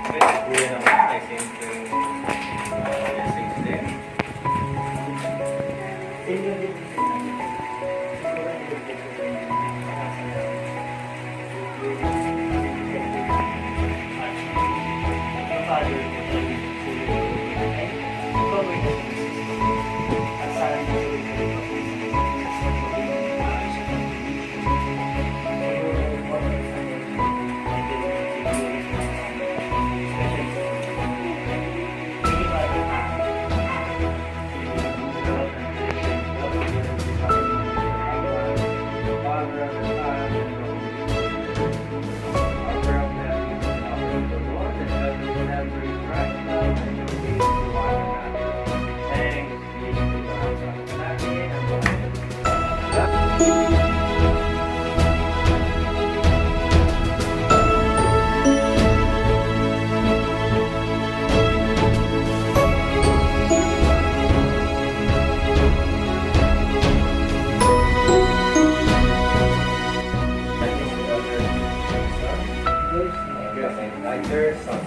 Kuya naman, I think blessings din. Jerson.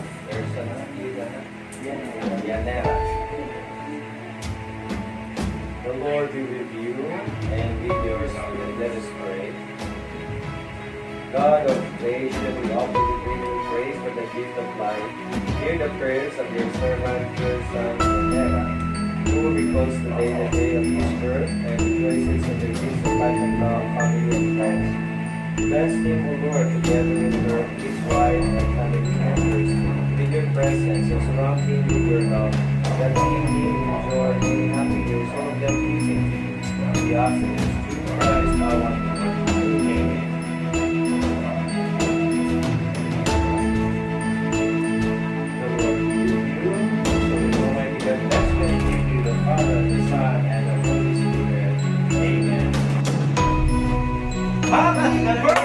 Llanera. The Lord be with you and with your spirit. Let us pray. God of creation, we offer you grateful praise for the gift of life. Hear the prayers of your servant Jerson Llanera, who recalls today the day of his birth and rejoices in the peace of life and love, family and friends. Bless him, O Lord, together with her, his wife and family members, with your presence and surround him with your love, that he may enjoy many happy years, all of them pleasing to you. We ask in his true Christ, our one Lord. Amen. The Lord be with you, so we Almighty God bless you and give you the Father, the Son, and the Holy Spirit. Amen. Happy birthday!